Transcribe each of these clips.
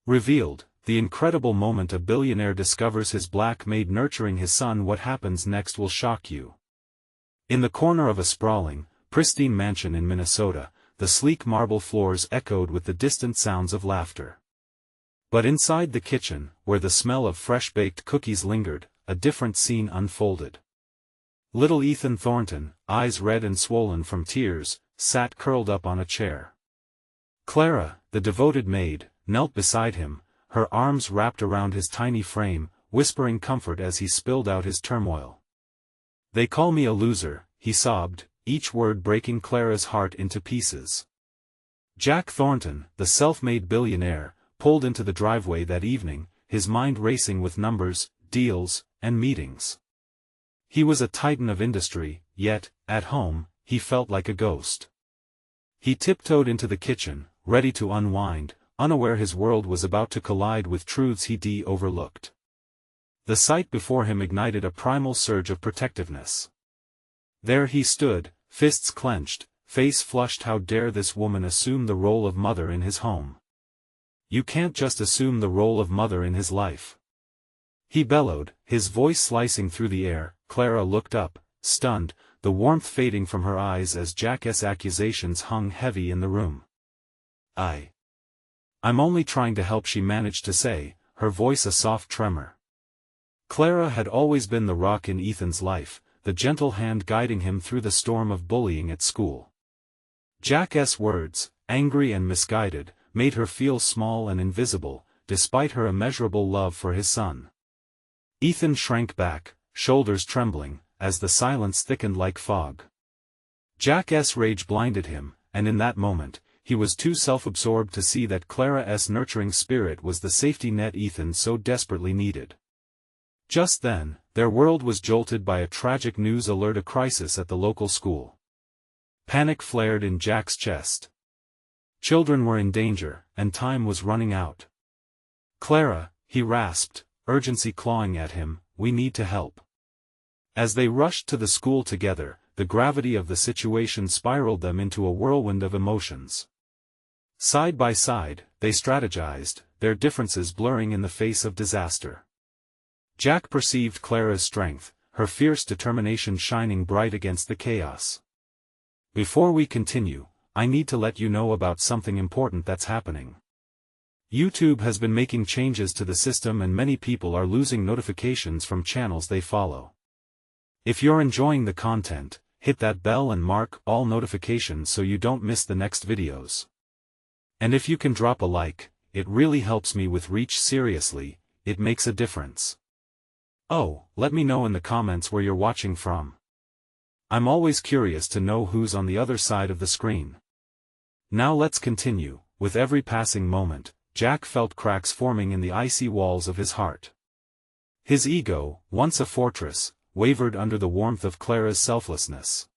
Revealed, the incredible moment a billionaire discovers his black maid nurturing his son. What happens next will shock you. In the corner of a sprawling, pristine mansion in Minnesota, the sleek marble floors echoed with the distant sounds of laughter. But inside the kitchen, where the smell of fresh-baked cookies lingered, a different scene unfolded. Little Ethan Thornton, eyes red and swollen from tears, sat curled up on a chair. Clara, the devoted maid, knelt beside him, her arms wrapped around his tiny frame, whispering comfort as he spilled out his turmoil. "They call me a loser," he sobbed, each word breaking Clara's heart into pieces. Jack Thornton, the self-made billionaire, pulled into the driveway that evening, his mind racing with numbers, deals, and meetings. He was a titan of industry, yet, at home, he felt like a ghost. He tiptoed into the kitchen, ready to unwind, unaware his world was about to collide with truths he'd overlooked. The sight before him ignited a primal surge of protectiveness. There he stood, fists clenched, face flushed. How dare this woman assume the role of mother in his home? You can't just assume the role of mother in his life. He bellowed, his voice slicing through the air. Clara looked up, stunned, the warmth fading from her eyes as Jack's accusations hung heavy in the room. I'm only trying to help," she managed to say, her voice a soft tremor. Clara had always been the rock in Ethan's life, the gentle hand guiding him through the storm of bullying at school. Jack's words, angry and misguided, made her feel small and invisible, despite her immeasurable love for his son. Ethan shrank back, shoulders trembling, as the silence thickened like fog. Jack's rage blinded him, and in that moment, he was too self-absorbed to see that Clara's nurturing spirit was the safety net Ethan so desperately needed. Just then, their world was jolted by a tragic news alert: a crisis at the local school. Panic flared in Jack's chest. Children were in danger, and time was running out. "Clara," he rasped, urgency clawing at him, "we need to help." As they rushed to the school together, the gravity of the situation spiraled them into a whirlwind of emotions. Side by side, they strategized, their differences blurring in the face of disaster. Jack perceived Clara's strength, her fierce determination shining bright against the chaos. "Before we continue, I need to let you know about something important that's happening. YouTube has been making changes to the system and many people are losing notifications from channels they follow. If you're enjoying the content, hit that bell and mark all notifications so you don't miss the next videos. And if you can drop a like, it really helps me with reach. Seriously, it makes a difference. Oh, let me know in the comments where you're watching from. I'm always curious to know who's on the other side of the screen. Now let's continue. With every passing moment, Jack felt cracks forming in the icy walls of his heart. His ego, once a fortress, wavered under the warmth of Clara's selflessness.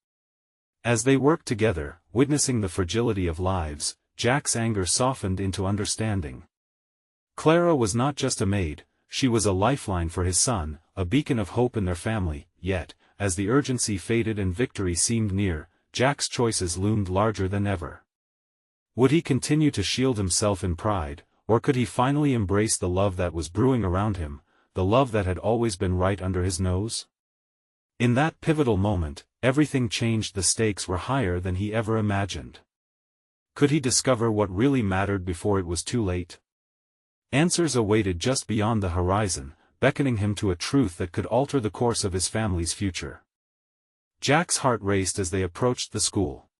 As they worked together, witnessing the fragility of lives, Jack's anger softened into understanding. Clara was not just a maid, she was a lifeline for his son, a beacon of hope in their family. Yet, as the urgency faded and victory seemed near, Jack's choices loomed larger than ever. Would he continue to shield himself in pride, or could he finally embrace the love that was brewing around him, the love that had always been right under his nose? In that pivotal moment, everything changed. The stakes were higher than he ever imagined. Could he discover what really mattered before it was too late? Answers awaited just beyond the horizon, beckoning him to a truth that could alter the course of his family's future. Jack's heart raced as they approached the school.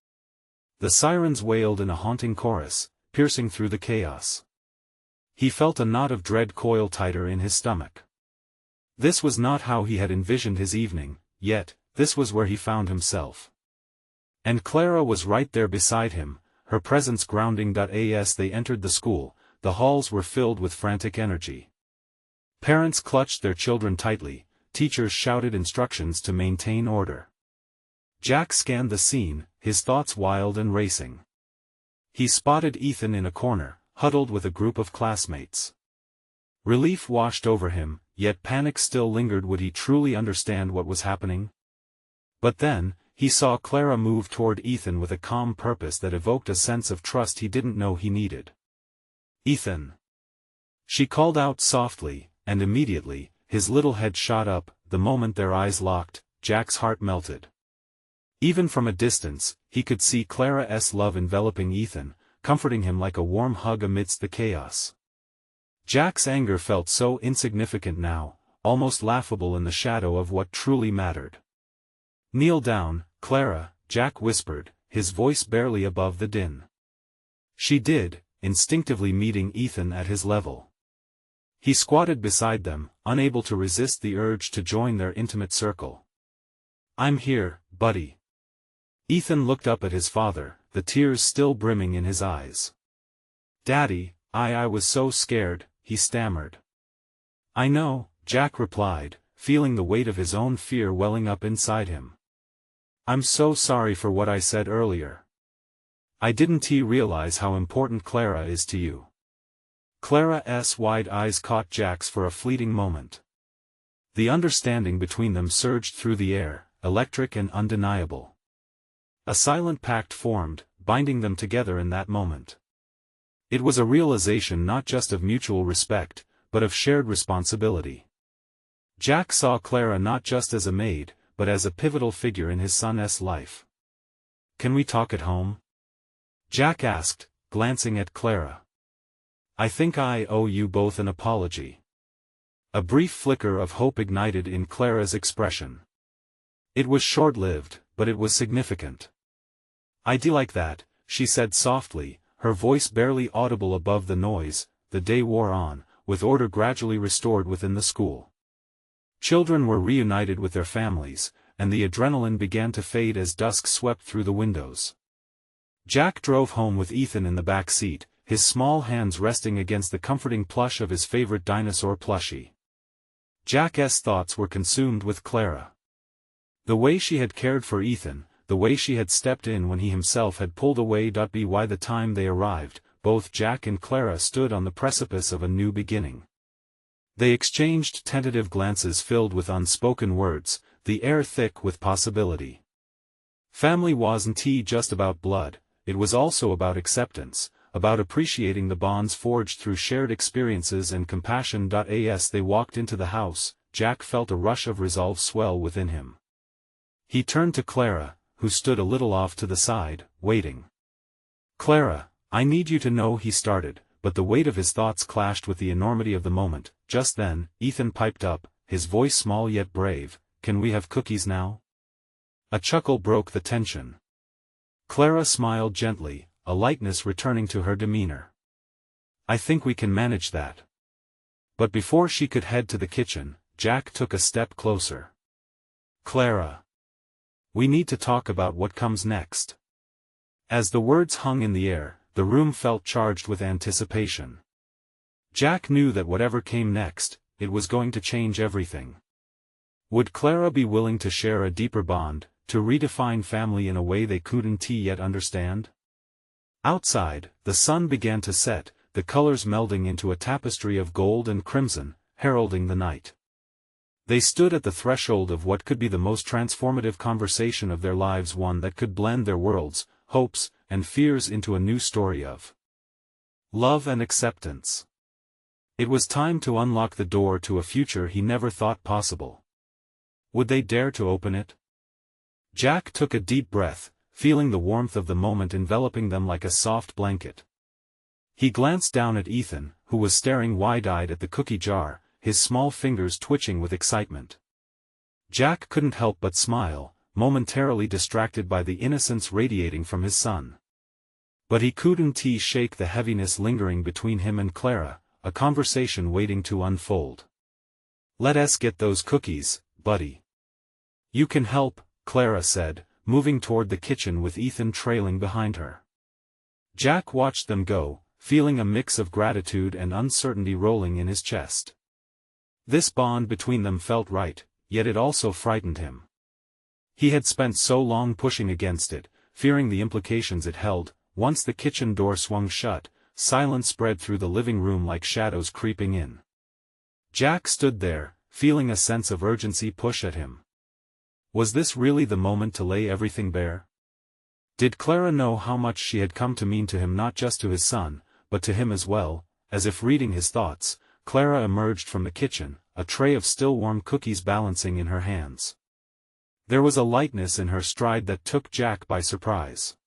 The sirens wailed in a haunting chorus, piercing through the chaos. He felt a knot of dread coil tighter in his stomach. This was not how he had envisioned his evening, yet, this was where he found himself. And Clara was right there beside him, her presence grounding. As they entered the school, the halls were filled with frantic energy. Parents clutched their children tightly, teachers shouted instructions to maintain order. Jack scanned the scene, his thoughts wild and racing. He spotted Ethan in a corner, huddled with a group of classmates. Relief washed over him, yet panic still lingered. Would he truly understand what was happening? But then, he saw Clara move toward Ethan with a calm purpose that evoked a sense of trust he didn't know he needed. "Ethan." She called out softly, and immediately, his little head shot up. The moment their eyes locked, Jack's heart melted. Even from a distance, he could see Clara's love enveloping Ethan, comforting him like a warm hug amidst the chaos. Jack's anger felt so insignificant now, almost laughable in the shadow of what truly mattered. "Kneel down, Clara," Jack whispered, his voice barely above the din. She did, instinctively meeting Ethan at his level. He squatted beside them, unable to resist the urge to join their intimate circle. "I'm here, buddy." Ethan looked up at his father, the tears still brimming in his eyes. "Daddy, I was so scared," he stammered. "I know," Jack replied, feeling the weight of his own fear welling up inside him. "I'm so sorry for what I said earlier. I didn't realize how important Clara is to you." Clara's wide eyes caught Jack's for a fleeting moment. The understanding between them surged through the air, electric and undeniable. A silent pact formed, binding them together in that moment. It was a realization not just of mutual respect, but of shared responsibility. Jack saw Clara not just as a maid, but as a pivotal figure in his son's life. "Can we talk at home?" Jack asked, glancing at Clara. "I think I owe you both an apology." A brief flicker of hope ignited in Clara's expression. It was short-lived, but it was significant. "I'd like that," she said softly, her voice barely audible above the noise. The day wore on, with order gradually restored within the school. Children were reunited with their families, and the adrenaline began to fade as dusk swept through the windows. Jack drove home with Ethan in the back seat, his small hands resting against the comforting plush of his favorite dinosaur plushie. Jack's thoughts were consumed with Clara. The way she had cared for Ethan, the way she had stepped in when he himself had pulled away. By the time they arrived, both Jack and Clara stood on the precipice of a new beginning. They exchanged tentative glances filled with unspoken words, the air thick with possibility. Family wasn't just about blood, it was also about acceptance, about appreciating the bonds forged through shared experiences and compassion. As they walked into the house, Jack felt a rush of resolve swell within him. He turned to Clara, who stood a little off to the side, waiting. "Clara, I need you to know," he started, but the weight of his thoughts clashed with the enormity of the moment. Just then, Ethan piped up, his voice small yet brave, "Can we have cookies now?" A chuckle broke the tension. Clara smiled gently, a lightness returning to her demeanor. "I think we can manage that." But before she could head to the kitchen, Jack took a step closer. "Clara, we need to talk about what comes next." As the words hung in the air, the room felt charged with anticipation. Jack knew that whatever came next, it was going to change everything. Would Clara be willing to share a deeper bond, to redefine family in a way they couldn't yet understand? Outside, the sun began to set, the colors melding into a tapestry of gold and crimson, heralding the night. They stood at the threshold of what could be the most transformative conversation of their lives, one that could blend their worlds, hopes, and fears into a new story of love and acceptance. It was time to unlock the door to a future he never thought possible. Would they dare to open it? Jack took a deep breath, feeling the warmth of the moment enveloping them like a soft blanket. He glanced down at Ethan, who was staring wide-eyed at the cookie jar, his small fingers twitching with excitement. Jack couldn't help but smile, momentarily distracted by the innocence radiating from his son. But he couldn't shake the heaviness lingering between him and Clara, a conversation waiting to unfold. "Let us get those cookies, buddy." "You can help," Clara said, moving toward the kitchen with Ethan trailing behind her. Jack watched them go, feeling a mix of gratitude and uncertainty rolling in his chest. This bond between them felt right, yet it also frightened him. He had spent so long pushing against it, fearing the implications it held. Once the kitchen door swung shut, silence spread through the living room like shadows creeping in. Jack stood there, feeling a sense of urgency push at him. Was this really the moment to lay everything bare? Did Clara know how much she had come to mean to him, not just to his son, but to him as well? As if reading his thoughts, Clara emerged from the kitchen, a tray of still warm cookies balancing in her hands. There was a lightness in her stride that took Jack by surprise.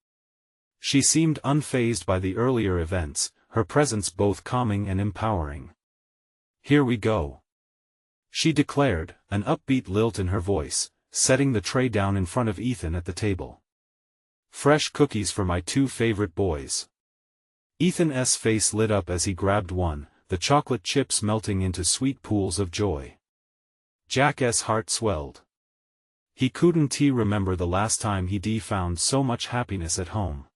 She seemed unfazed by the earlier events, her presence both calming and empowering. "Here we go," she declared, an upbeat lilt in her voice, setting the tray down in front of Ethan at the table. "Fresh cookies for my two favorite boys." Ethan's face lit up as he grabbed one, the chocolate chips melting into sweet pools of joy. Jack's heart swelled. He couldn't remember the last time he'd found so much happiness at home.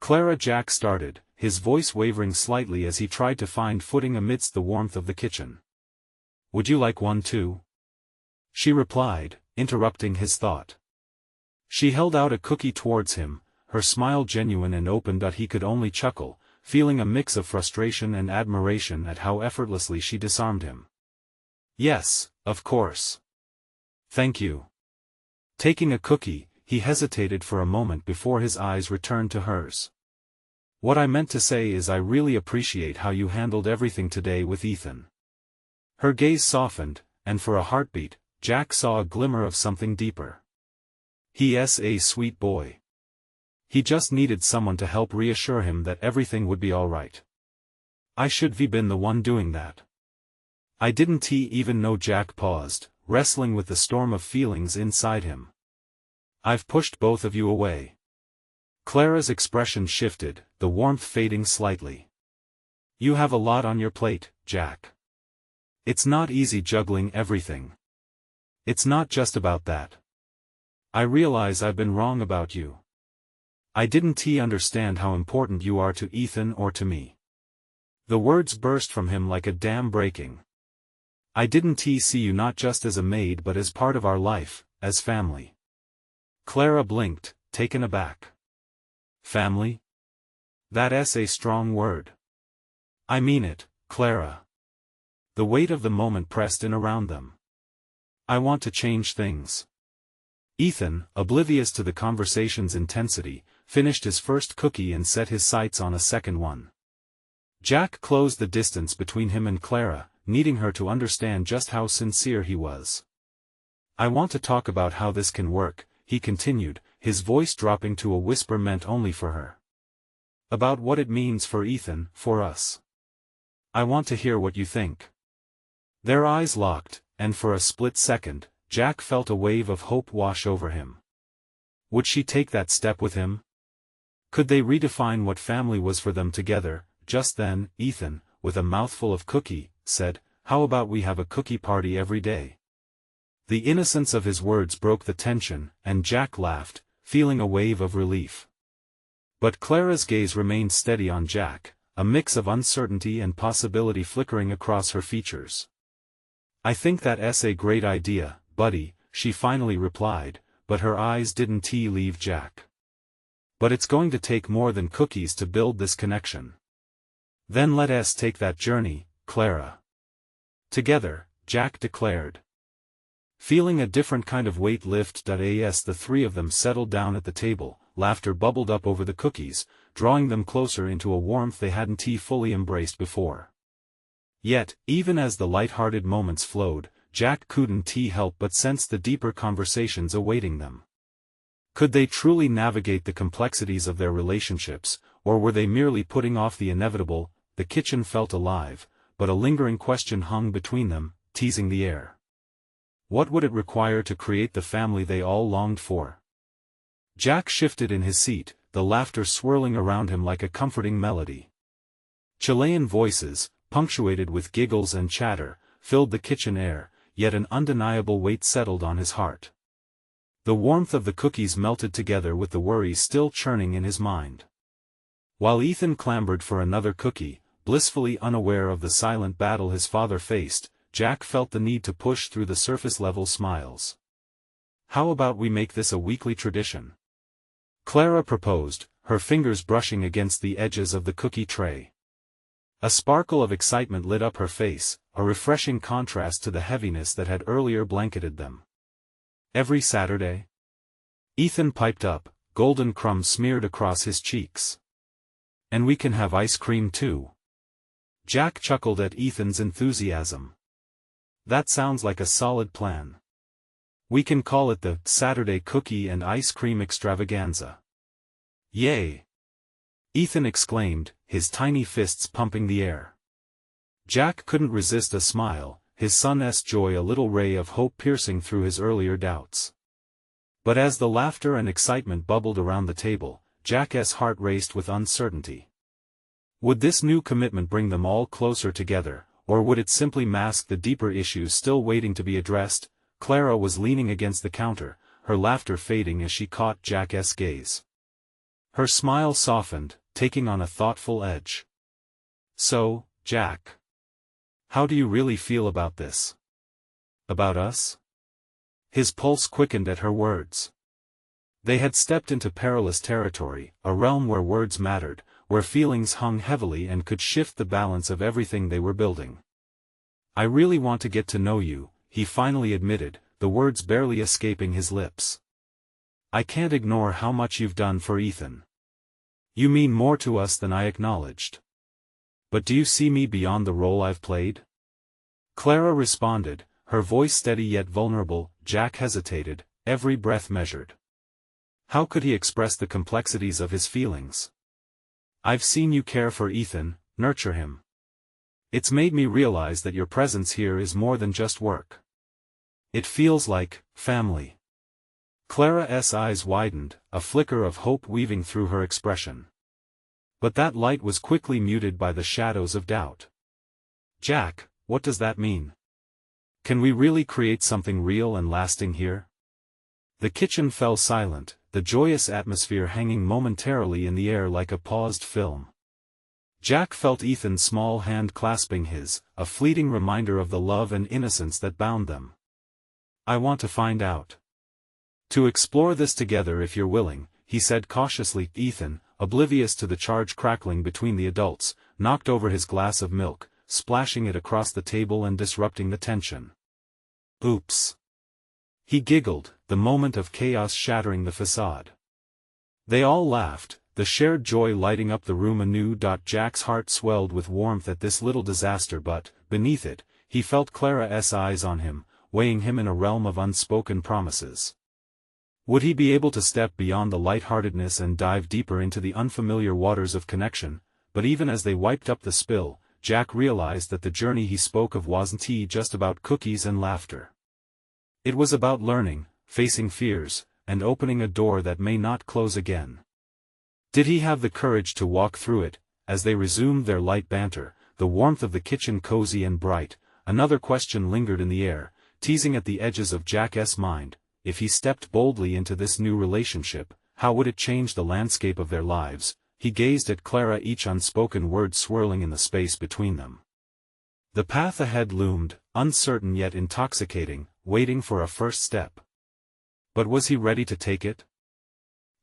"Clara," Jack started, his voice wavering slightly as he tried to find footing amidst the warmth of the kitchen. "Would you like one too?" she replied, interrupting his thought. She held out a cookie towards him, her smile genuine and open but he could only chuckle, feeling a mix of frustration and admiration at how effortlessly she disarmed him. "Yes, of course. Thank you." Taking a cookie, he hesitated for a moment before his eyes returned to hers. "What I meant to say is I really appreciate how you handled everything today with Ethan." Her gaze softened, and for a heartbeat, Jack saw a glimmer of something deeper. He's a sweet boy. He just needed someone to help reassure him that everything would be all right. "I should have been the one doing that." "I didn't even know." Jack paused, wrestling with the storm of feelings inside him. "I've pushed both of you away." Clara's expression shifted, the warmth fading slightly. "You have a lot on your plate, Jack. It's not easy juggling everything. It's not just about that. I realize I've been wrong about you. I didn't understand how important you are to Ethan or to me." The words burst from him like a dam breaking. "I didn't see you not just as a maid but as part of our life, as family." Clara blinked, taken aback. "Family? That's a strong word." "I mean it, Clara." The weight of the moment pressed in around them. "I want to change things." Ethan, oblivious to the conversation's intensity, finished his first cookie and set his sights on a second one. Jack closed the distance between him and Clara, needing her to understand just how sincere he was. "I want to talk about how this can work," he continued, his voice dropping to a whisper meant only for her. "About what it means for Ethan, for us. I want to hear what you think." Their eyes locked, and for a split second, Jack felt a wave of hope wash over him. Would she take that step with him? Could they redefine what family was for them together? Just then, Ethan, with a mouthful of cookie, said, "How about we have a cookie party every day?" The innocence of his words broke the tension, and Jack laughed, feeling a wave of relief. But Clara's gaze remained steady on Jack, a mix of uncertainty and possibility flickering across her features. "I think that's a great idea, buddy," she finally replied, but her eyes didn't leave Jack. "But it's going to take more than cookies to build this connection." "Then let us take that journey, Clara. Together," Jack declared. Feeling a different kind of weight lift as the three of them settled down at the table, laughter bubbled up over the cookies, drawing them closer into a warmth they hadn't fully embraced before. Yet, even as the light-hearted moments flowed, Jack couldn't help but sense the deeper conversations awaiting them. Could they truly navigate the complexities of their relationships, or were they merely putting off the inevitable? The kitchen felt alive, but a lingering question hung between them, teasing the air. What would it require to create the family they all longed for? Jack shifted in his seat, the laughter swirling around him like a comforting melody. Chilean voices, punctuated with giggles and chatter, filled the kitchen air, yet an undeniable weight settled on his heart. The warmth of the cookies melted together with the worries still churning in his mind. While Ethan clambered for another cookie, blissfully unaware of the silent battle his father faced, Jack felt the need to push through the surface-level smiles. "How about we make this a weekly tradition?" Clara proposed, her fingers brushing against the edges of the cookie tray. A sparkle of excitement lit up her face, a refreshing contrast to the heaviness that had earlier blanketed them. "Every Saturday?" Ethan piped up, golden crumbs smeared across his cheeks. "And we can have ice cream too." Jack chuckled at Ethan's enthusiasm. That sounds like a solid plan. We can call it the Saturday Cookie and Ice Cream Extravaganza. Yay! Ethan exclaimed, his tiny fists pumping the air. Jack couldn't resist a smile, his son's joy a little ray of hope piercing through his earlier doubts. But as the laughter and excitement bubbled around the table, Jack's heart raced with uncertainty. Would this new commitment bring them all closer together, or would it simply mask the deeper issues still waiting to be addressed? Clara was leaning against the counter, her laughter fading as she caught Jack's gaze. Her smile softened, taking on a thoughtful edge. So, Jack. How do you really feel about this? About us? His pulse quickened at her words. They had stepped into perilous territory, a realm where words mattered, where feelings hung heavily and could shift the balance of everything they were building. I really want to get to know you, he finally admitted, the words barely escaping his lips. I can't ignore how much you've done for Ethan. You mean more to us than I acknowledged. But do you see me beyond the role I've played? Clara responded, her voice steady yet vulnerable. Jack hesitated, every breath measured. How could he express the complexities of his feelings? I've seen you care for Ethan, nurture him. It's made me realize that your presence here is more than just work. It feels like family. Clara's eyes widened, a flicker of hope weaving through her expression. But that light was quickly muted by the shadows of doubt. Jack, what does that mean? Can we really create something real and lasting here? The kitchen fell silent, the joyous atmosphere hanging momentarily in the air like a paused film. Jack felt Ethan's small hand clasping his, a fleeting reminder of the love and innocence that bound them. I want to find out. To explore this together if you're willing, he said cautiously. Ethan, oblivious to the charge crackling between the adults, knocked over his glass of milk, splashing it across the table and disrupting the tension. Oops. He giggled, the moment of chaos shattering the facade. They all laughed, the shared joy lighting up the room anew. Jack's heart swelled with warmth at this little disaster, but, beneath it, he felt Clara's eyes on him, weighing him in a realm of unspoken promises. Would he be able to step beyond the lightheartedness and dive deeper into the unfamiliar waters of connection? But even as they wiped up the spill, Jack realized that the journey he spoke of wasn't just about cookies and laughter. It was about learning, facing fears, and opening a door that may not close again. Did he have the courage to walk through it? As they resumed their light banter, the warmth of the kitchen cozy and bright, another question lingered in the air, teasing at the edges of Jack's mind. If he stepped boldly into this new relationship, how would it change the landscape of their lives? He gazed at Clara, each unspoken word swirling in the space between them. The path ahead loomed, uncertain yet intoxicating, waiting for a first step. But was he ready to take it?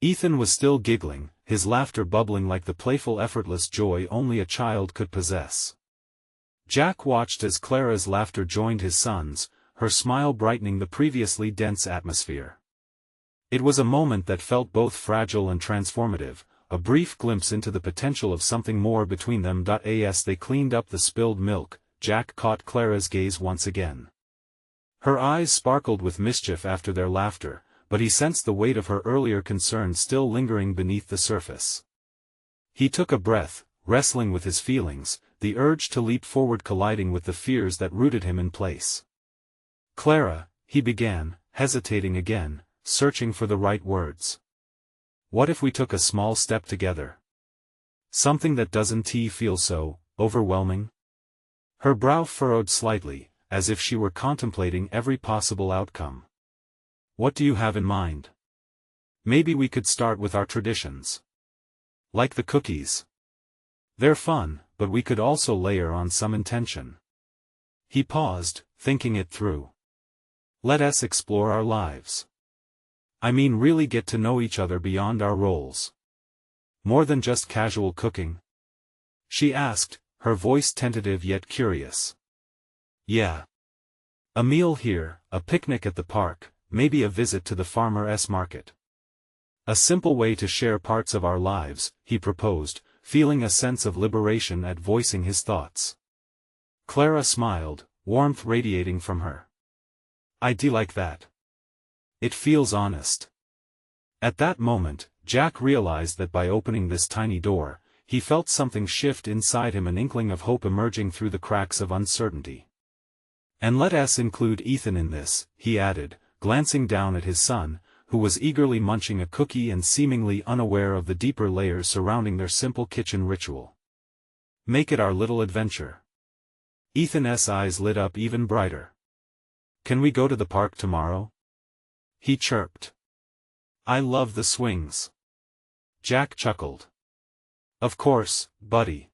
Ethan was still giggling, his laughter bubbling like the playful effortless joy only a child could possess. Jack watched as Clara's laughter joined his son's, her smile brightening the previously dense atmosphere. It was a moment that felt both fragile and transformative, a brief glimpse into the potential of something more between them. As they cleaned up the spilled milk, Jack caught Clara's gaze once again. Her eyes sparkled with mischief after their laughter, but he sensed the weight of her earlier concern still lingering beneath the surface. He took a breath, wrestling with his feelings, the urge to leap forward colliding with the fears that rooted him in place. Clara, he began, hesitating again, searching for the right words. What if we took a small step together? Something that doesn't feel so overwhelming? Her brow furrowed slightly, as if she were contemplating every possible outcome. What do you have in mind? Maybe we could start with our traditions. Like the cookies. They're fun, but we could also layer on some intention. He paused, thinking it through. Let us explore our lives. I mean, really get to know each other beyond our roles. More than just casual cooking? She asked, her voice tentative yet curious. Yeah. A meal here, a picnic at the park, maybe a visit to the farmer's market. A simple way to share parts of our lives, he proposed, feeling a sense of liberation at voicing his thoughts. Clara smiled, warmth radiating from her. "I do like that. It feels honest." At that moment, Jack realized that by opening this tiny door, he felt something shift inside him, an inkling of hope emerging through the cracks of uncertainty. "And let us include Ethan in this," he added, glancing down at his son, who was eagerly munching a cookie and seemingly unaware of the deeper layers surrounding their simple kitchen ritual. "Make it our little adventure." Ethan's eyes lit up even brighter. "Can we go to the park tomorrow?" he chirped. "I love the swings." Jack chuckled. "Of course, buddy.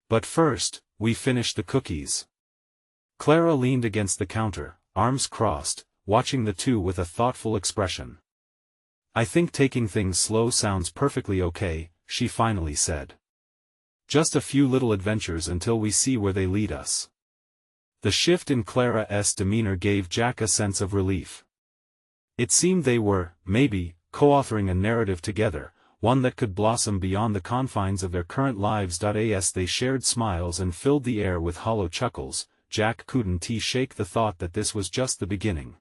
But first, we finish the cookies." Clara leaned against the counter, arms crossed, watching the two with a thoughtful expression. "I think taking things slow sounds perfectly okay," she finally said. "Just a few little adventures until we see where they lead us." The shift in Clara's demeanor gave Jack a sense of relief. It seemed they were, maybe, co-authoring a narrative together, one that could blossom beyond the confines of their current lives. As they shared smiles and filled the air with hollow chuckles, Jack couldn't shake the thought that this was just the beginning.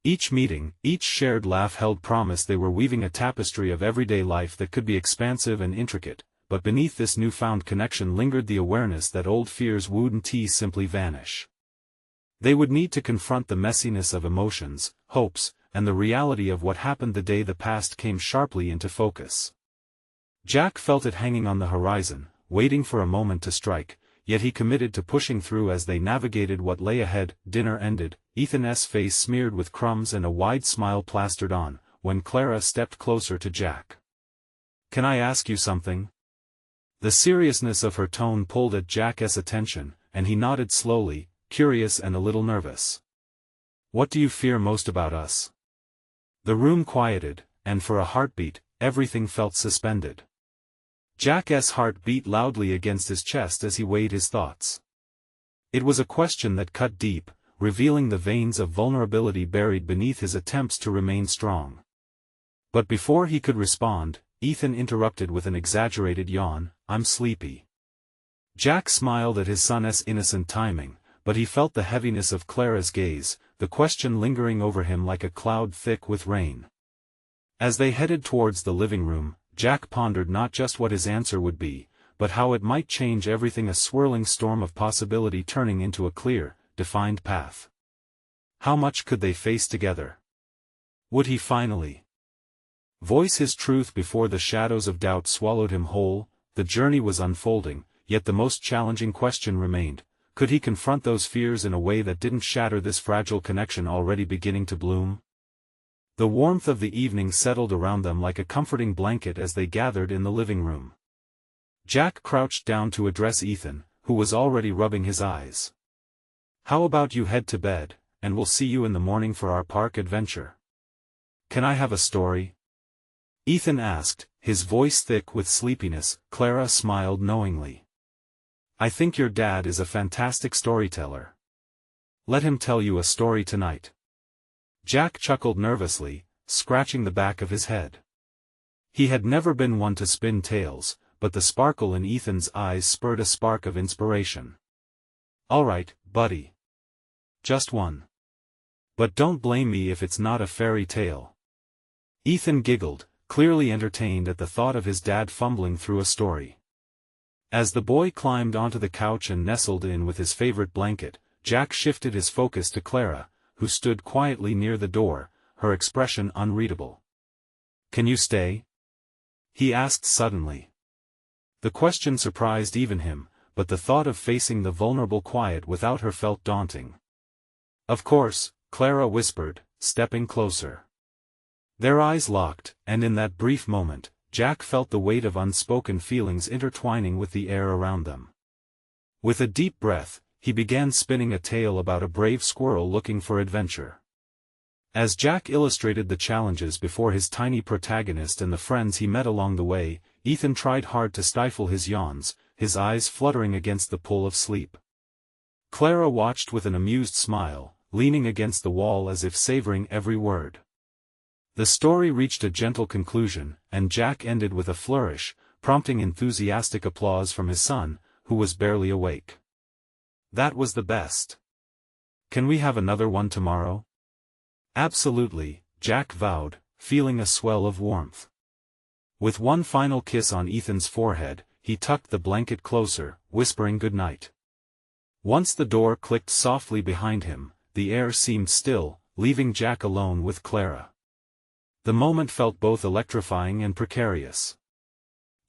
Each meeting, each shared laugh held promise they were weaving a tapestry of everyday life that could be expansive and intricate, but beneath this newfound connection lingered the awareness that old fears wouldn't simply vanish. They would need to confront the messiness of emotions, hopes, and the reality of what happened the day the past came sharply into focus. Jack felt it hanging on the horizon, waiting for a moment to strike, yet he committed to pushing through as they navigated what lay ahead. Dinner ended, Ethan's face smeared with crumbs and a wide smile plastered on, when Clara stepped closer to Jack. "Can I ask you something?" The seriousness of her tone pulled at Jack's attention, and he nodded slowly, curious and a little nervous. "What do you fear most about us?" The room quieted, and for a heartbeat, everything felt suspended. Jack's heart beat loudly against his chest as he weighed his thoughts. It was a question that cut deep, revealing the veins of vulnerability buried beneath his attempts to remain strong. But before he could respond, Ethan interrupted with an exaggerated yawn. "I'm sleepy." Jack smiled at his son's innocent timing, but he felt the heaviness of Clara's gaze, the question lingering over him like a cloud thick with rain. As they headed towards the living room, Jack pondered not just what his answer would be, but how it might change everything, a swirling storm of possibility turning into a clear, defined path. How much could they face together? Would he finally voice his truth before the shadows of doubt swallowed him whole? The journey was unfolding, yet the most challenging question remained: could he confront those fears in a way that didn't shatter this fragile connection already beginning to bloom? The warmth of the evening settled around them like a comforting blanket as they gathered in the living room. Jack crouched down to address Ethan, who was already rubbing his eyes. "How about you head to bed, and we'll see you in the morning for our park adventure?" "Can I have a story?" Ethan asked, his voice thick with sleepiness. Clara smiled knowingly. "I think your dad is a fantastic storyteller. Let him tell you a story tonight." Jack chuckled nervously, scratching the back of his head. He had never been one to spin tales, but the sparkle in Ethan's eyes spurred a spark of inspiration. "All right, buddy. Just one. But don't blame me if it's not a fairy tale." Ethan giggled, clearly entertained at the thought of his dad fumbling through a story. As the boy climbed onto the couch and nestled in with his favorite blanket, Jack shifted his focus to Clara, who stood quietly near the door, her expression unreadable. "Can you stay?" he asked suddenly. The question surprised even him, but the thought of facing the vulnerable quiet without her felt daunting. "Of course," Clara whispered, stepping closer. Their eyes locked, and in that brief moment, Jack felt the weight of unspoken feelings intertwining with the air around them. With a deep breath, he began spinning a tale about a brave squirrel looking for adventure. As Jack illustrated the challenges before his tiny protagonist and the friends he met along the way, Ethan tried hard to stifle his yawns, his eyes fluttering against the pull of sleep. Clara watched with an amused smile, leaning against the wall as if savoring every word. The story reached a gentle conclusion, and Jack ended with a flourish, prompting enthusiastic applause from his son, who was barely awake. "That was the best. Can we have another one tomorrow?" "Absolutely," Jack vowed, feeling a swell of warmth. With one final kiss on Ethan's forehead, he tucked the blanket closer, whispering goodnight. Once the door clicked softly behind him, the air seemed still, leaving Jack alone with Clara. The moment felt both electrifying and precarious.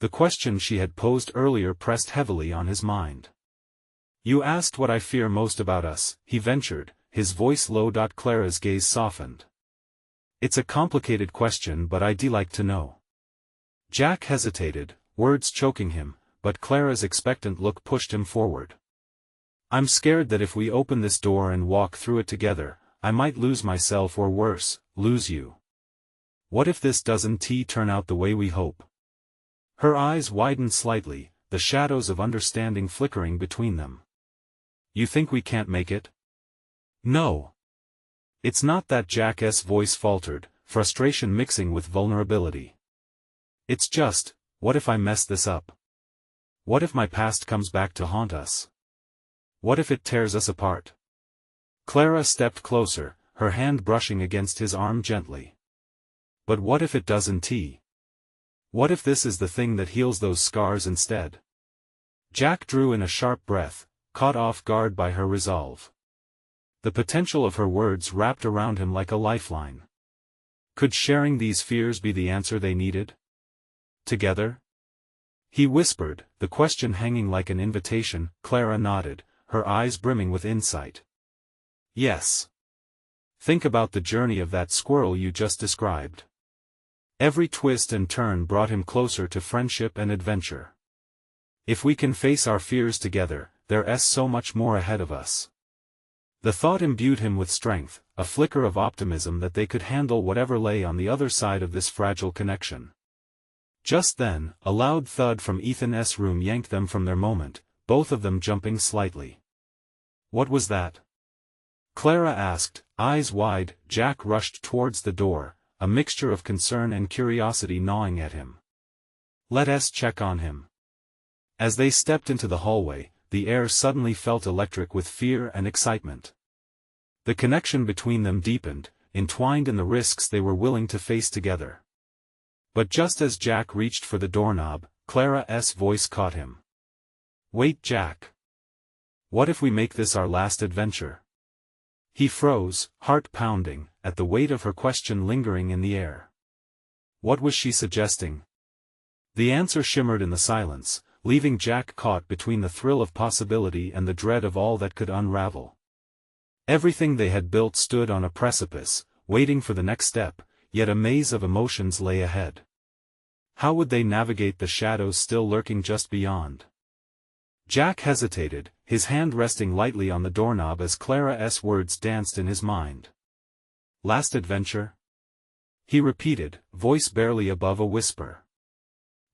The question she had posed earlier pressed heavily on his mind. "You asked what I fear most about us," he ventured, his voice low. Clara's gaze softened. "It's a complicated question, but I'd like to know." Jack hesitated, words choking him, but Clara's expectant look pushed him forward. "I'm scared that if we open this door and walk through it together, I might lose myself or worse, lose you. What if this doesn't turn out the way we hope?" Her eyes widened slightly, the shadows of understanding flickering between them. "You think we can't make it?" "No. It's not that." Jack's voice faltered, frustration mixing with vulnerability. "It's just, what if I mess this up? What if my past comes back to haunt us? What if it tears us apart?" Clara stepped closer, her hand brushing against his arm gently. "But what if it doesn't? What if this is the thing that heals those scars instead?" Jack drew in a sharp breath, caught off guard by her resolve. The potential of her words wrapped around him like a lifeline. Could sharing these fears be the answer they needed? Together? He whispered, the question hanging like an invitation. Clara nodded, her eyes brimming with insight. "Yes. Think about the journey of that squirrel you just described. Every twist and turn brought him closer to friendship and adventure. If we can face our fears together, there's so much more ahead of us." The thought imbued him with strength, a flicker of optimism that they could handle whatever lay on the other side of this fragile connection. Just then, a loud thud from Ethan's room yanked them from their moment, both of them jumping slightly. "What was that?" Clara asked, eyes wide. Jack rushed towards the door, a mixture of concern and curiosity gnawing at him. "Let's check on him." As they stepped into the hallway, the air suddenly felt electric with fear and excitement. The connection between them deepened, entwined in the risks they were willing to face together. But just as Jack reached for the doorknob, Clara's voice caught him. "Wait, Jack. What if we make this our last adventure?" He froze, heart pounding, at the weight of her question lingering in the air. What was she suggesting? The answer shimmered in the silence, leaving Jack caught between the thrill of possibility and the dread of all that could unravel. Everything they had built stood on a precipice, waiting for the next step, yet a maze of emotions lay ahead. How would they navigate the shadows still lurking just beyond? Jack hesitated, his hand resting lightly on the doorknob as Clara's words danced in his mind. "Last adventure?" he repeated, voice barely above a whisper.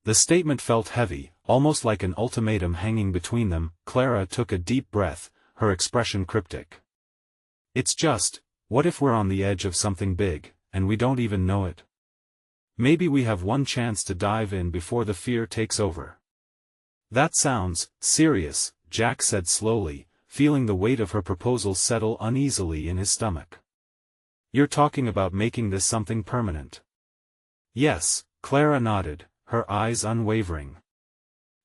The statement felt heavy, almost like an ultimatum hanging between them. Clara took a deep breath, her expression cryptic. "It's just, what if we're on the edge of something big, and we don't even know it? Maybe we have one chance to dive in before the fear takes over." "That sounds serious," Jack said slowly, feeling the weight of her proposal settle uneasily in his stomach. "You're talking about making this something permanent?" "Yes," Clara nodded, her eyes unwavering.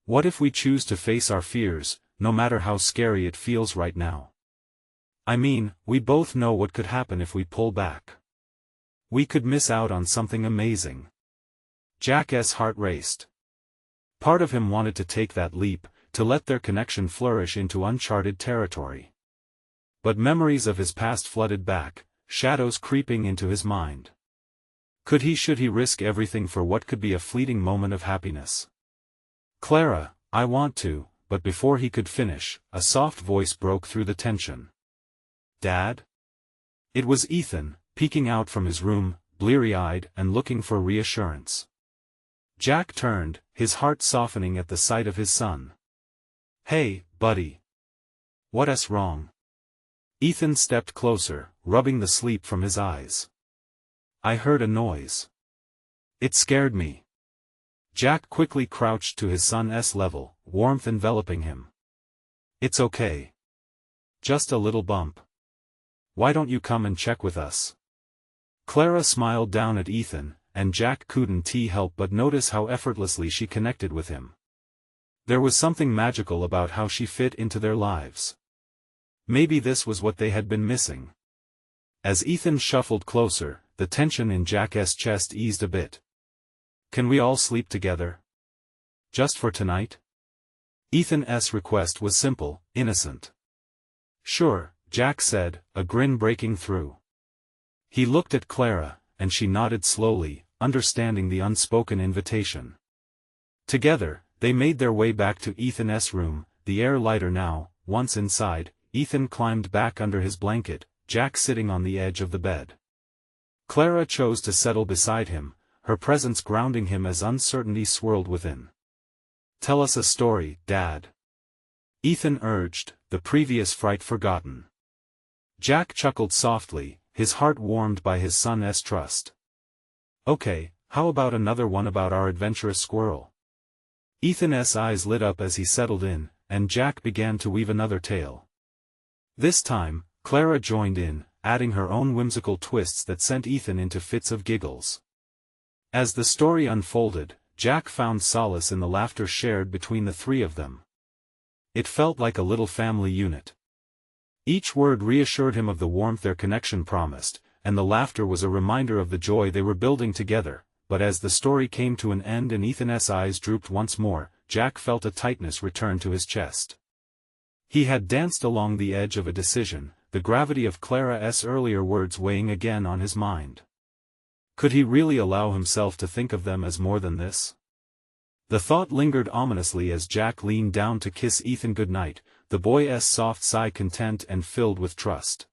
"What if we choose to face our fears, no matter how scary it feels right now? I mean, we both know what could happen if we pull back. We could miss out on something amazing." Jack's heart raced. Part of him wanted to take that leap, to let their connection flourish into uncharted territory. But memories of his past flooded back, shadows creeping into his mind. Should he risk everything for what could be a fleeting moment of happiness? "Clara, I want to," but before he could finish, a soft voice broke through the tension. "Dad?" It was Ethan, peeking out from his room, bleary-eyed and looking for reassurance. Jack turned, his heart softening at the sight of his son. "Hey, buddy. What's wrong?" Ethan stepped closer, rubbing the sleep from his eyes. "I heard a noise. It scared me." Jack quickly crouched to his son's level, warmth enveloping him. "It's okay. Just a little bump. Why don't you come and check with us?" Clara smiled down at Ethan, and Jack couldn't help but notice how effortlessly she connected with him. There was something magical about how she fit into their lives. Maybe this was what they had been missing. As Ethan shuffled closer, the tension in Jack's chest eased a bit. "Can we all sleep together? Just for tonight?" Ethan's request was simple, innocent. "Sure," Jack said, a grin breaking through. He looked at Clara, and she nodded slowly, understanding the unspoken invitation. Together, they made their way back to Ethan's room, the air lighter now. Once inside, Ethan climbed back under his blanket, Jack sitting on the edge of the bed. Clara chose to settle beside him, her presence grounding him as uncertainty swirled within. "Tell us a story, Dad," Ethan urged, the previous fright forgotten. Jack chuckled softly, his heart warmed by his son's trust. "Okay, how about another one about our adventurous squirrel?" Ethan's eyes lit up as he settled in, and Jack began to weave another tale. This time, Clara joined in, adding her own whimsical twists that sent Ethan into fits of giggles. As the story unfolded, Jack found solace in the laughter shared between the three of them. It felt like a little family unit. Each word reassured him of the warmth their connection promised, and the laughter was a reminder of the joy they were building together. But as the story came to an end and Ethan's eyes drooped once more, Jack felt a tightness return to his chest. He had danced along the edge of a decision, the gravity of Clara's earlier words weighing again on his mind. Could he really allow himself to think of them as more than this? The thought lingered ominously as Jack leaned down to kiss Ethan goodnight, the boy's soft sigh content and filled with trust.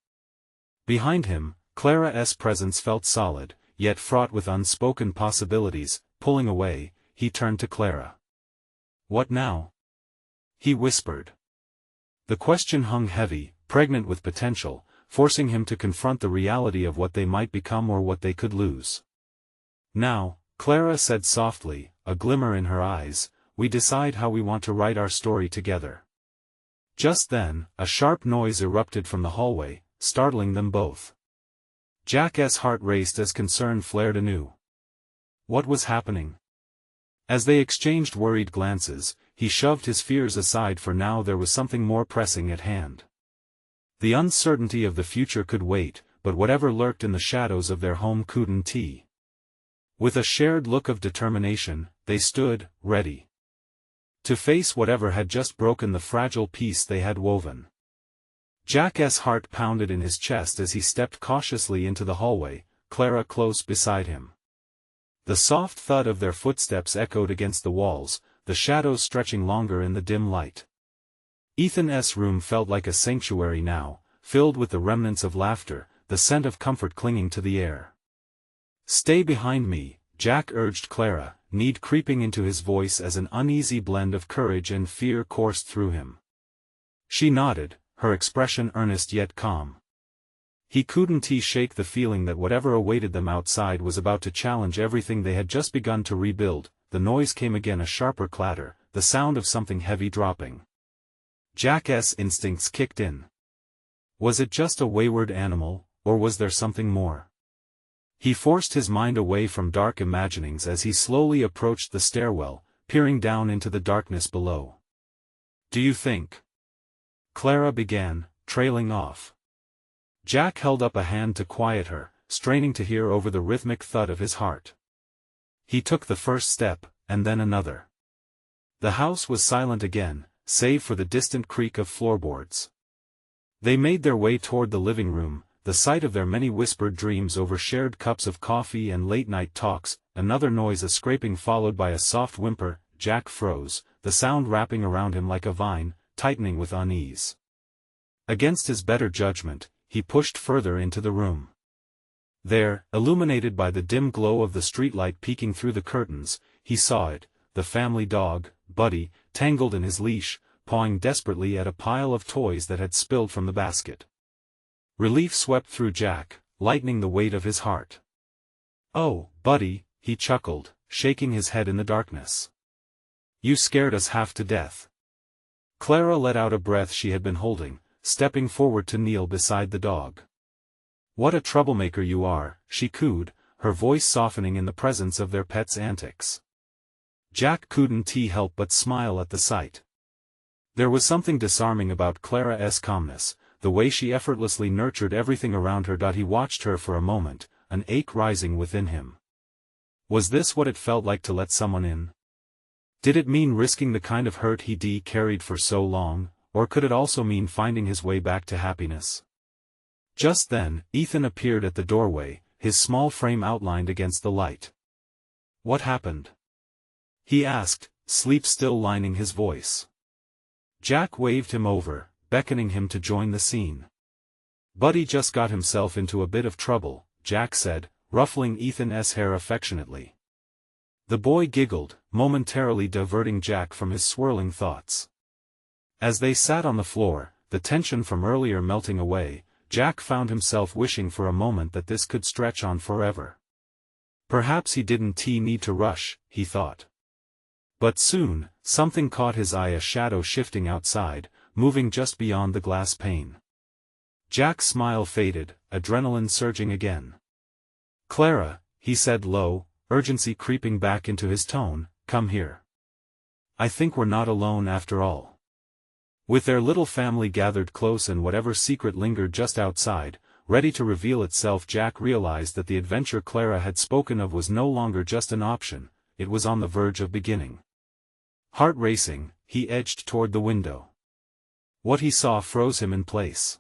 Behind him, Clara's presence felt solid, yet fraught with unspoken possibilities. Pulling away, he turned to Clara. "What now?" he whispered. The question hung heavy, pregnant with potential, forcing him to confront the reality of what they might become or what they could lose. "Now," Clara said softly, a glimmer in her eyes, "we decide how we want to write our story together." Just then, a sharp noise erupted from the hallway, startling them both. Jack's heart raced as concern flared anew. What was happening? As they exchanged worried glances, he shoved his fears aside, for now there was something more pressing at hand. The uncertainty of the future could wait, but whatever lurked in the shadows of their home couldn't. With a shared look of determination, they stood, ready to face whatever had just broken the fragile peace they had woven. Jack's heart pounded in his chest as he stepped cautiously into the hallway, Clara close beside him. The soft thud of their footsteps echoed against the walls, the shadows stretching longer in the dim light. Ethan's room felt like a sanctuary now, filled with the remnants of laughter, the scent of comfort clinging to the air. "Stay behind me," Jack urged Clara, need creeping into his voice as an uneasy blend of courage and fear coursed through him. She nodded, her expression earnest yet calm. He couldn't shake the feeling that whatever awaited them outside was about to challenge everything they had just begun to rebuild. The noise came again, a sharper clatter, the sound of something heavy dropping. Jack's instincts kicked in. Was it just a wayward animal, or was there something more? He forced his mind away from dark imaginings as he slowly approached the stairwell, peering down into the darkness below. "Do you think?" Clara began, trailing off. Jack held up a hand to quiet her, straining to hear over the rhythmic thud of his heart. He took the first step, and then another. The house was silent again, save for the distant creak of floorboards. They made their way toward the living room, the site of their many whispered dreams over shared cups of coffee and late-night talks. Another noise, a scraping followed by a soft whimper. Jack froze, the sound wrapping around him like a vine, tightening with unease. Against his better judgment, he pushed further into the room. There, illuminated by the dim glow of the streetlight peeking through the curtains, he saw it, the family dog, Buddy, tangled in his leash, pawing desperately at a pile of toys that had spilled from the basket. Relief swept through Jack, lightening the weight of his heart. "Oh, Buddy," he chuckled, shaking his head in the darkness. "You scared us half to death." Clara let out a breath she had been holding, stepping forward to kneel beside the dog. "What a troublemaker you are," she cooed, her voice softening in the presence of their pet's antics. Jack couldn't help but smile at the sight. There was something disarming about Clara's calmness, the way she effortlessly nurtured everything around her. He watched her for a moment, an ache rising within him. Was this what it felt like to let someone in? Did it mean risking the kind of hurt he'd carried for so long, or could it also mean finding his way back to happiness? Just then, Ethan appeared at the doorway, his small frame outlined against the light. "What happened?" he asked, sleep still lining his voice. Jack waved him over, beckoning him to join the scene. "Buddy just got himself into a bit of trouble," Jack said, ruffling Ethan's hair affectionately. The boy giggled, momentarily diverting Jack from his swirling thoughts. As they sat on the floor, the tension from earlier melting away, Jack found himself wishing for a moment that this could stretch on forever. Perhaps he didn't need to rush, he thought. But soon, something caught his eye, a shadow shifting outside, moving just beyond the glass pane. Jack's smile faded, adrenaline surging again. "Clara," he said low, urgency creeping back into his tone, "come here. I think we're not alone after all." With their little family gathered close and whatever secret lingered just outside, ready to reveal itself, Jack realized that the adventure Clara had spoken of was no longer just an option, it was on the verge of beginning. Heart racing, he edged toward the window. What he saw froze him in place.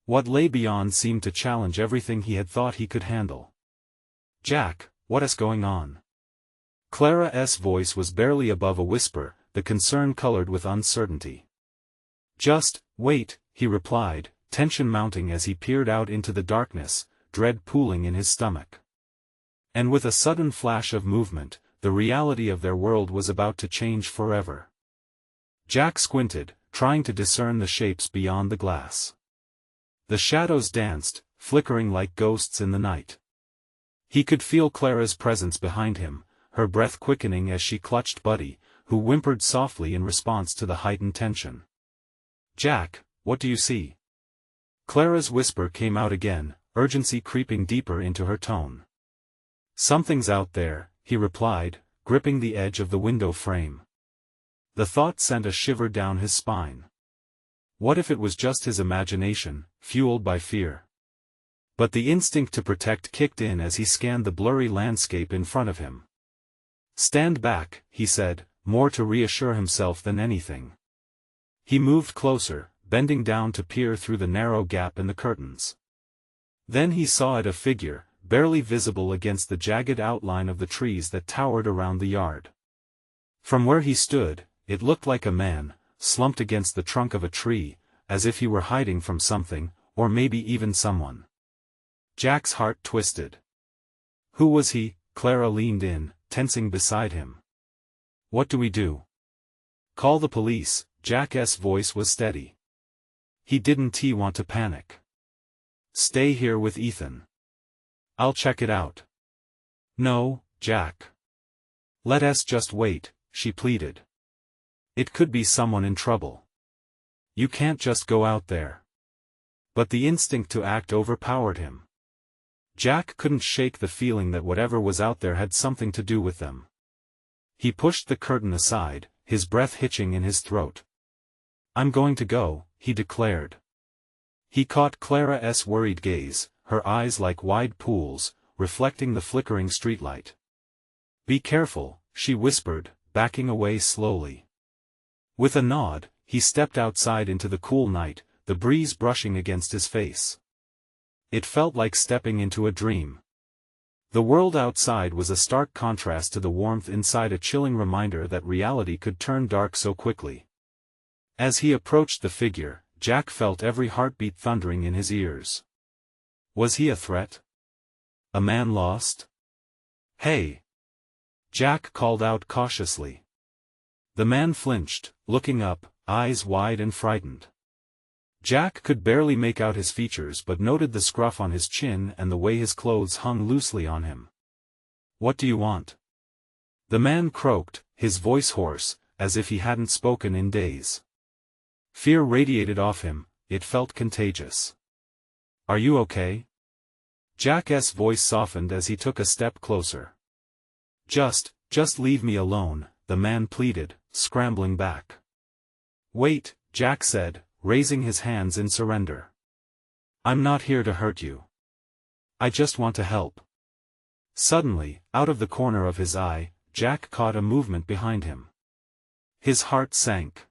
What lay beyond seemed to challenge everything he had thought he could handle. "Jack, what's going on?" Clara's voice was barely above a whisper, the concern colored with uncertainty. "Just wait," he replied, tension mounting as he peered out into the darkness, dread pooling in his stomach. And with a sudden flash of movement, the reality of their world was about to change forever. Jack squinted, trying to discern the shapes beyond the glass. The shadows danced, flickering like ghosts in the night. He could feel Clara's presence behind him, her breath quickening as she clutched Buddy, who whimpered softly in response to the heightened tension. "Jack, what do you see?" Clara's whisper came out again, urgency creeping deeper into her tone. "Something's out there," he replied, gripping the edge of the window frame. The thought sent a shiver down his spine. What if it was just his imagination, fueled by fear? But the instinct to protect kicked in as he scanned the blurry landscape in front of him. "Stand back," he said, more to reassure himself than anything. He moved closer, bending down to peer through the narrow gap in the curtains. Then he saw it, a figure, barely visible against the jagged outline of the trees that towered around the yard. From where he stood, it looked like a man, slumped against the trunk of a tree, as if he were hiding from something, or maybe even someone. Jack's heart twisted. Who was he? Clara leaned in, tensing beside him. "What do we do?" "Call the police," Jack's voice was steady. He didn't want to panic. "Stay here with Ethan. I'll check it out." "No, Jack. Let us just wait," she pleaded. "It could be someone in trouble. You can't just go out there." But the instinct to act overpowered him. Jack couldn't shake the feeling that whatever was out there had something to do with them. He pushed the curtain aside, his breath hitching in his throat. "I'm going to go," he declared. He caught Clara's worried gaze, her eyes like wide pools, reflecting the flickering streetlight. "Be careful," she whispered, backing away slowly. With a nod, he stepped outside into the cool night, the breeze brushing against his face. It felt like stepping into a dream. The world outside was a stark contrast to the warmth inside, a chilling reminder that reality could turn dark so quickly. As he approached the figure, Jack felt every heartbeat thundering in his ears. Was he a threat? A man lost? "Hey!" Jack called out cautiously. The man flinched, looking up, eyes wide and frightened. Jack could barely make out his features but noted the scruff on his chin and the way his clothes hung loosely on him. "What do you want?" The man croaked, his voice hoarse, as if he hadn't spoken in days. Fear radiated off him, it felt contagious. "Are you okay?" Jack's voice softened as he took a step closer. Just leave me alone," the man pleaded, scrambling back. "Wait," Jack said, raising his hands in surrender. "I'm not here to hurt you. I just want to help." Suddenly, out of the corner of his eye, Jack caught a movement behind him. His heart sank.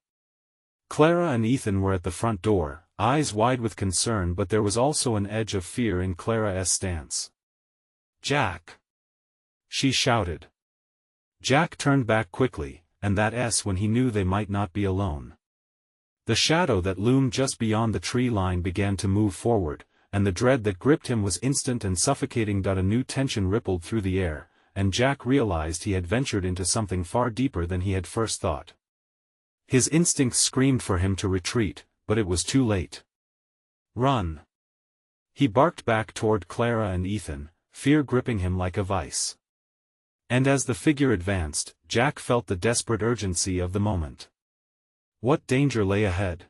Clara and Ethan were at the front door, eyes wide with concern, but there was also an edge of fear in Clara's stance. "Jack!" she shouted. Jack turned back quickly, and that's when he knew they might not be alone. The shadow that loomed just beyond the tree line began to move forward, and the dread that gripped him was instant and suffocating. A new tension rippled through the air, and Jack realized he had ventured into something far deeper than he had first thought. His instincts screamed for him to retreat, but it was too late. "Run!" He barked back toward Clara and Ethan, fear gripping him like a vice. And as the figure advanced, Jack felt the desperate urgency of the moment. What danger lay ahead?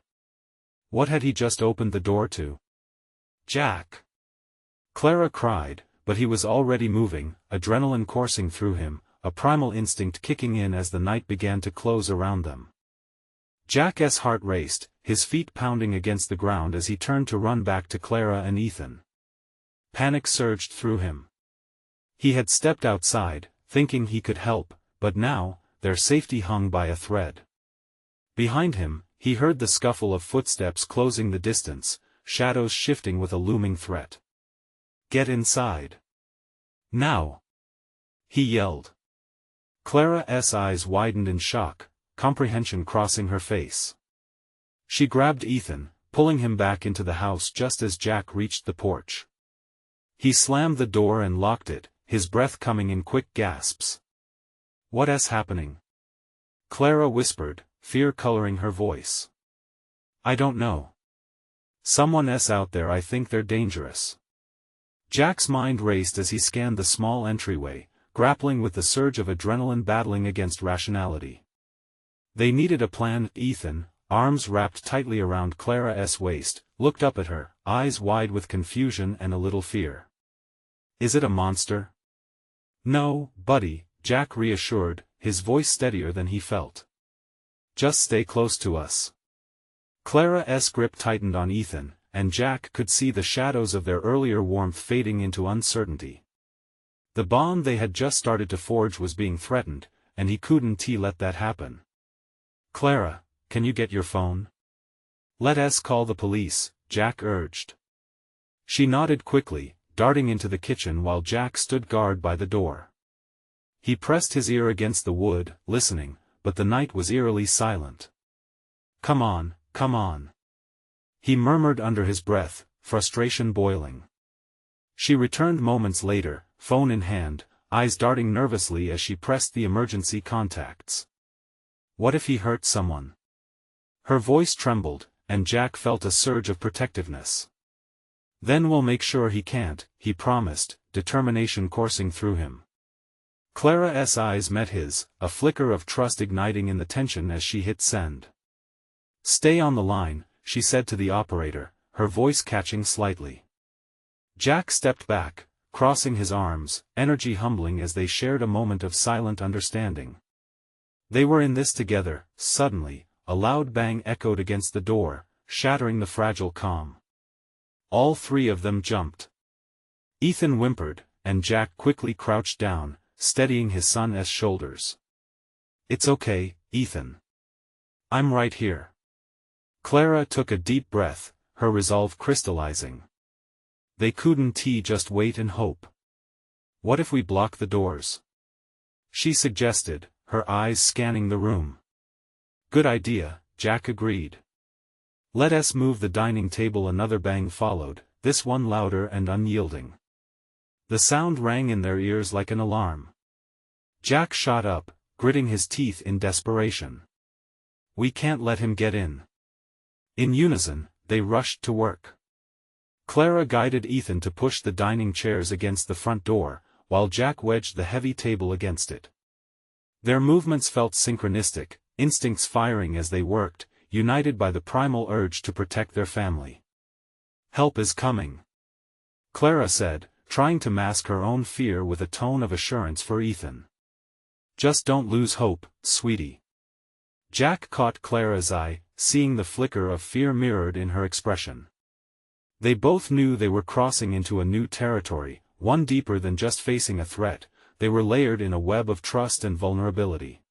What had he just opened the door to? "Jack!" Clara cried, but he was already moving, adrenaline coursing through him, a primal instinct kicking in as the night began to close around them. Jack's heart raced, his feet pounding against the ground as he turned to run back to Clara and Ethan. Panic surged through him. He had stepped outside, thinking he could help, but now, their safety hung by a thread. Behind him, he heard the scuffle of footsteps closing the distance, shadows shifting with a looming threat. "Get inside. Now!" he yelled. Clara's eyes widened in shock, comprehension crossing her face. She grabbed Ethan, pulling him back into the house just as Jack reached the porch. He slammed the door and locked it, his breath coming in quick gasps. "What's happening?" Clara whispered, fear coloring her voice. "I don't know. Someone's out there. I think they're dangerous." Jack's mind raced as he scanned the small entryway, grappling with the surge of adrenaline battling against rationality. They needed a plan. Ethan, arms wrapped tightly around Clara's waist, looked up at her, eyes wide with confusion and a little fear. "Is it a monster?" "No, buddy," Jack reassured, his voice steadier than he felt. "Just stay close to us." Clara's grip tightened on Ethan, and Jack could see the shadows of their earlier warmth fading into uncertainty. The bond they had just started to forge was being threatened, and he couldn't let that happen. "Clara, can you get your phone?" "Let's call the police," Jack urged. She nodded quickly, darting into the kitchen while Jack stood guard by the door. He pressed his ear against the wood, listening, but the night was eerily silent. Come on," he murmured under his breath, frustration boiling. She returned moments later, phone in hand, eyes darting nervously as she pressed the emergency contacts. What if he hurt someone? Her voice trembled, and Jack felt a surge of protectiveness. "Then we'll make sure he can't," he promised, determination coursing through him. Clara's eyes met his, a flicker of trust igniting in the tension as she hit send. "Stay on the line," she said to the operator, her voice catching slightly. Jack stepped back, crossing his arms, energy humbling as they shared a moment of silent understanding. They were in this together. Suddenly, a loud bang echoed against the door, shattering the fragile calm. All three of them jumped. Ethan whimpered, and Jack quickly crouched down, steadying his son's shoulders. "It's okay, Ethan. I'm right here." Clara took a deep breath, her resolve crystallizing. They couldn't just wait and hope. "What if we block the doors?" she suggested, her eyes scanning the room. "Good idea," Jack agreed. "Let's move the dining table." Another bang followed, this one louder and unyielding. The sound rang in their ears like an alarm. Jack shot up, gritting his teeth in desperation. "We can't let him get in." In unison, they rushed to work. Clara guided Ethan to push the dining chairs against the front door, while Jack wedged the heavy table against it. Their movements felt synchronistic, instincts firing as they worked, united by the primal urge to protect their family. "Help is coming," Clara said, trying to mask her own fear with a tone of assurance for Ethan. "Just don't lose hope, sweetie." Jack caught Clara's eye, seeing the flicker of fear mirrored in her expression. They both knew they were crossing into a new territory, one deeper than just facing a threat. They were layered in a web of trust and vulnerability.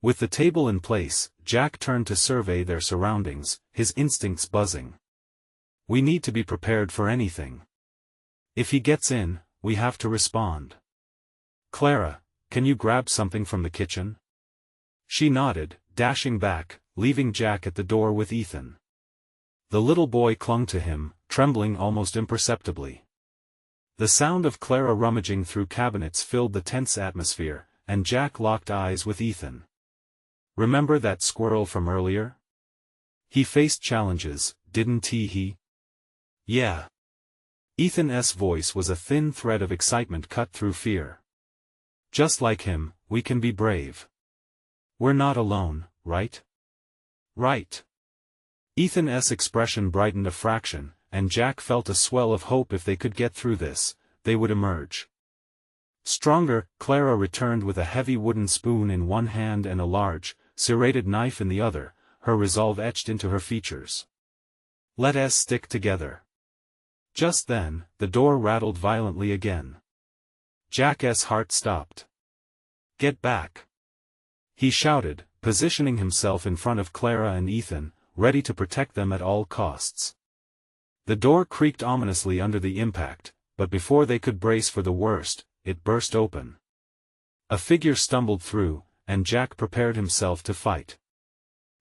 With the table in place, Jack turned to survey their surroundings, his instincts buzzing. "We need to be prepared for anything. If he gets in, we have to respond. Clara, can you grab something from the kitchen?" She nodded, dashing back, leaving Jack at the door with Ethan. The little boy clung to him, trembling almost imperceptibly. The sound of Clara rummaging through cabinets filled the tense atmosphere, and Jack locked eyes with Ethan. "Remember that squirrel from earlier? He faced challenges, didn't he?" "Yeah." Ethan's voice was a thin thread of excitement cut through fear. "Just like him, we can be brave. We're not alone, right?" "Right." Ethan's expression brightened a fraction, and Jack felt a swell of hope. If they could get through this, they would emerge stronger. Clara returned with a heavy wooden spoon in one hand and a large, serrated knife in the other, her resolve etched into her features. "Let us stick together." Just then, the door rattled violently again. Jack's heart stopped. "Get back!" he shouted, positioning himself in front of Clara and Ethan, ready to protect them at all costs. The door creaked ominously under the impact, but before they could brace for the worst, it burst open. A figure stumbled through, and Jack prepared himself to fight.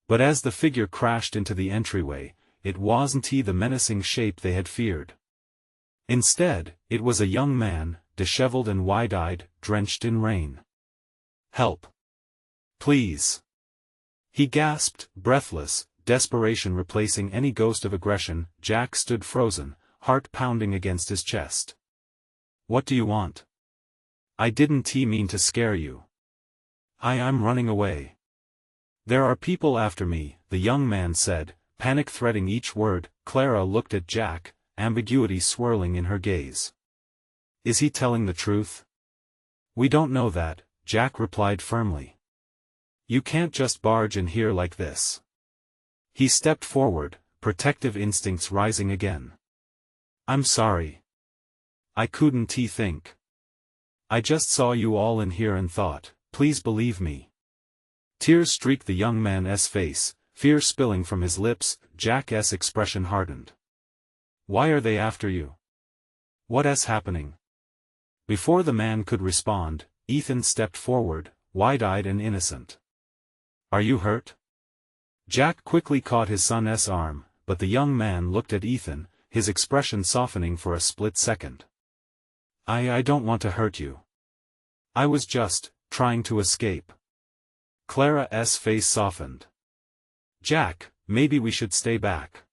But as the figure crashed into the entryway, it wasn't the menacing shape they had feared. Instead, it was a young man, disheveled and wide-eyed, drenched in rain. "Help! Please!" he gasped, breathless, desperation replacing any ghost of aggression. Jack stood frozen, heart pounding against his chest. "What do you want?" "I didn't mean to scare you. I'm running away." "There are people after me," the young man said, panic threading each word. Clara looked at Jack, ambiguity swirling in her gaze. "Is he telling the truth?" "We don't know that," Jack replied firmly. "You can't just barge in here like this." He stepped forward, protective instincts rising again. "I'm sorry. I couldn't think. I just saw you all in here and thought, please believe me." Tears streaked the young man's face, fear spilling from his lips. Jack's expression hardened. "Why are they after you? What's happening?" Before the man could respond, Ethan stepped forward, wide-eyed and innocent. "Are you hurt?" Jack quickly caught his son's arm, but the young man looked at Ethan, his expression softening for a split second. I don't want to hurt you. I was just trying to escape." Clara's face softened. "Jack, maybe we should stay back.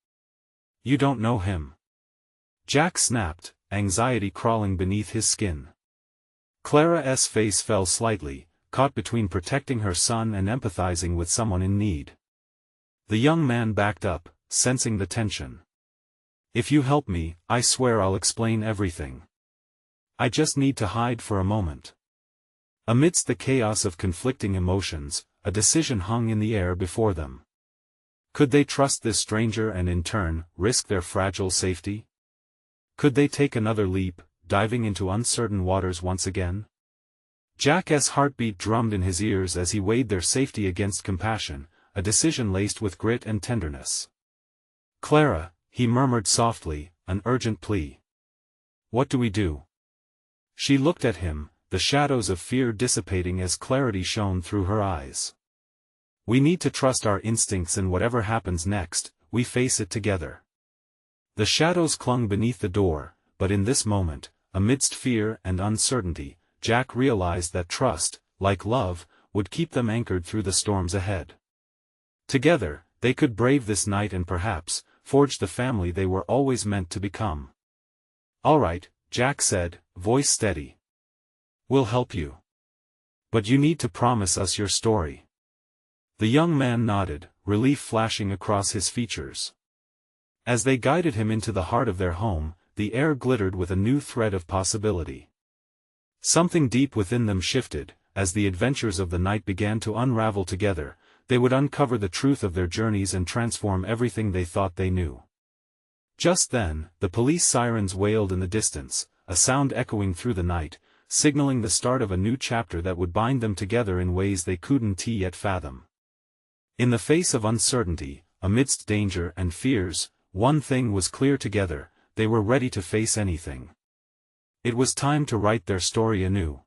You don't know him." Jack snapped, anxiety crawling beneath his skin. Clara's face fell slightly, caught between protecting her son and empathizing with someone in need. The young man backed up, sensing the tension. "If you help me, I swear I'll explain everything. I just need to hide for a moment." Amidst the chaos of conflicting emotions, a decision hung in the air before them. Could they trust this stranger and in turn, risk their fragile safety? Could they take another leap, diving into uncertain waters once again? Jack's heartbeat drummed in his ears as he weighed their safety against compassion, a decision laced with grit and tenderness. "Clara," he murmured softly, an urgent plea. "What do we do?" She looked at him, the shadows of fear dissipating as clarity shone through her eyes. "We need to trust our instincts, and whatever happens next, we face it together." The shadows clung beneath the door, but in this moment, amidst fear and uncertainty, Jack realized that trust, like love, would keep them anchored through the storms ahead. Together, they could brave this night and perhaps, forge the family they were always meant to become. "All right," Jack said, voice steady. "We'll help you." But you need to promise us your story. The young man nodded, relief flashing across his features. As they guided him into the heart of their home, the air glittered with a new thread of possibility. Something deep within them shifted, as the adventures of the night began to unravel together. They would uncover the truth of their journeys and transform everything they thought they knew. Just then, the police sirens wailed in the distance, a sound echoing through the night, signaling the start of a new chapter that would bind them together in ways they couldn't yet fathom. In the face of uncertainty, amidst danger and fears, one thing was clear together: they were ready to face anything. It was time to write their story anew.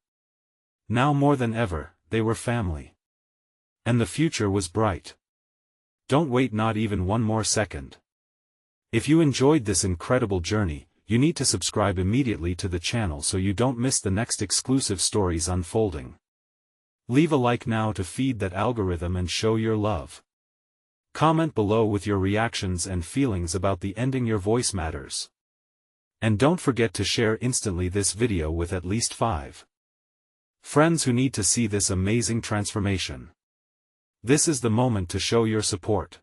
Now more than ever, they were family. And the future was bright. Don't wait not even one more second. If you enjoyed this incredible journey, you need to subscribe immediately to the channel so you don't miss the next exclusive stories unfolding. Leave a like now to feed that algorithm and show your love. Comment below with your reactions and feelings about the ending. Your voice matters. And don't forget to share instantly this video with at least 5 friends who need to see this amazing transformation. This is the moment to show your support.